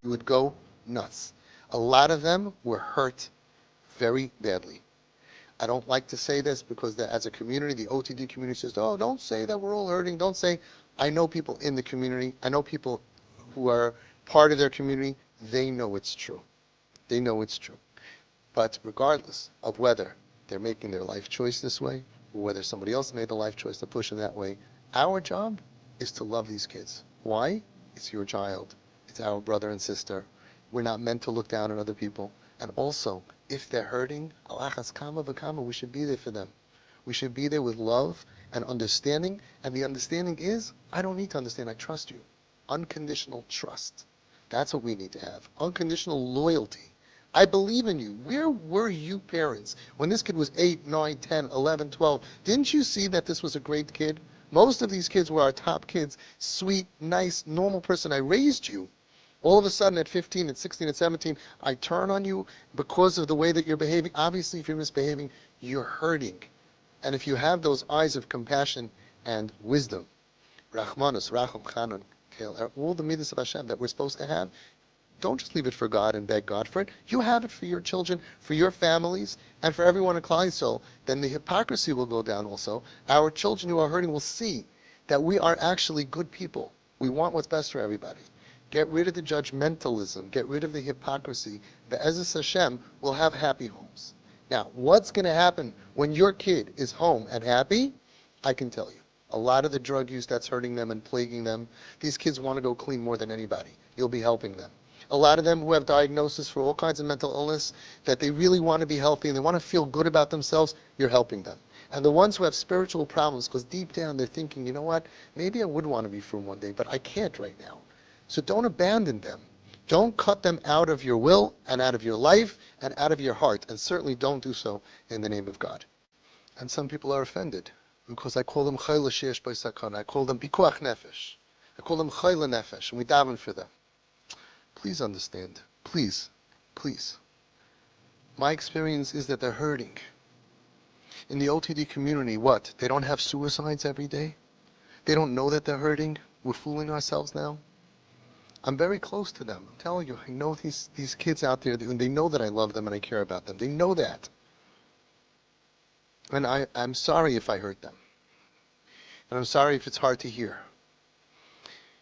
You would go nuts. A lot of them were hurt very badly. I don't like to say this because as a community, the OTD community says, oh, don't say that we're all hurting. Don't say, I know people in the community. I know people who are part of their community. They know it's true. They know it's true. But regardless of whether they're making their life choice this way, or whether somebody else made the life choice to push them that way, our job is to love these kids. Why? It's your child. It's our brother and sister. We're not meant to look down on other people. And also, if they're hurting, alachas kama v'kama, we should be there for them. We should be there with love and understanding. And the understanding is, I don't need to understand. I trust you. Unconditional trust. That's what we need to have. Unconditional loyalty. I believe in you. Where were you parents when this kid was 8, 9, 10, 11, 12? Didn't you see that this was a great kid? Most of these kids were our top kids. Sweet, nice, normal person. I raised you. All of a sudden at 15, at 16, at 17, I turn on you because of the way that you're behaving. Obviously, if you're misbehaving, you're hurting. And if you have those eyes of compassion and wisdom, Rachmanus, Racham Chanan, all the midas of Hashem that we're supposed to have, don't just leave it for God and beg God for it. You have it for your children, for your families, and for everyone in Klal Yisrael. Then the hypocrisy will go down also. Our children who are hurting will see that we are actually good people. We want what's best for everybody. Get rid of the judgmentalism. Get rid of the hypocrisy. Be'ezus Hashem will have happy homes. Now, what's going to happen when your kid is home and happy? I can tell you. A lot of the drug use that's hurting them and plaguing them, these kids want to go clean more than anybody. You'll be helping them. A lot of them who have diagnosis for all kinds of mental illness, that they really want to be healthy and they want to feel good about themselves, you're helping them. And the ones who have spiritual problems, because deep down they're thinking, you know what, maybe I would want to be frum one day, but I can't right now. So don't abandon them. Don't cut them out of your will and out of your life and out of your heart. And certainly don't do so in the name of God. And some people are offended because I call them chayla sheyesh bo sakana. I call them pikuach nefesh. I call them chayla nefesh, and we daven for them. Please understand. Please. Please. My experience is that they're hurting. In the OTD community, what? They don't have suicides every day? They don't know that they're hurting? We're fooling ourselves now? I'm very close to them. I'm telling you, I know these kids out there, and they know that I love them and I care about them. They know that. And I'm sorry if I hurt them. And I'm sorry if it's hard to hear.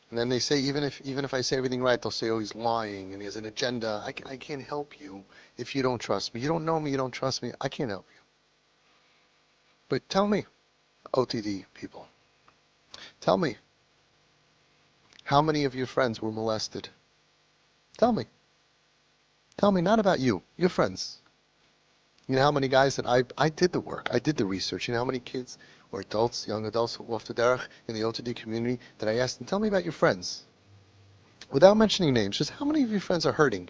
And then they say, even if I say everything right, they'll say, oh, he's lying and he has an agenda. I can't help you if you don't trust me. You don't know me, you don't trust me. I can't help you. But tell me, OTD people, tell me, how many of your friends were molested? Tell me. Tell me, not about you, your friends. You know how many guys that I did the work, I did the research. You know how many kids or adults, young adults who off the derech in the OTD community that I asked them, tell me about your friends. Without mentioning names, just how many of your friends are hurting?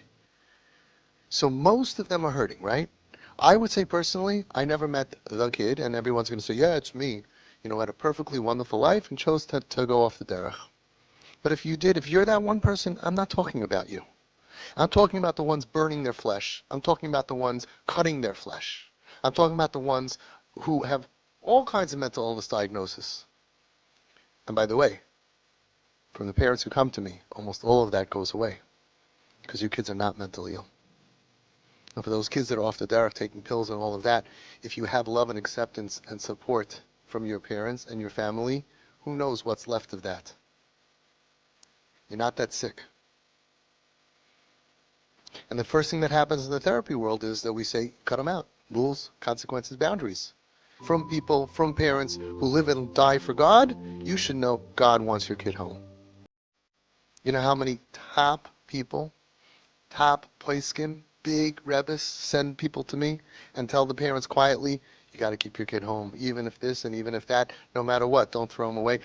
So most of them are hurting, right? I would say personally, I never met the kid, and everyone's going to say, yeah, it's me. You know, had a perfectly wonderful life and chose to go off the derech. But if you did, if you're that one person, I'm not talking about you. I'm talking about the ones burning their flesh. I'm talking about the ones cutting their flesh. I'm talking about the ones who have all kinds of mental illness diagnosis. And by the way, from the parents who come to me, almost all of that goes away because your kids are not mentally ill. And for those kids that are off the derech taking pills and all of that, if you have love and acceptance and support from your parents and your family, who knows what's left of that? You're not that sick. And the first thing that happens in the therapy world is that we say, cut them out. Rules, consequences, boundaries. From people, from parents who live and die for God, you should know God wants your kid home. You know how many top people, top poskim, big rebbes send people to me and tell the parents quietly, you got to keep your kid home, even if this and even if that, no matter what, don't throw him away.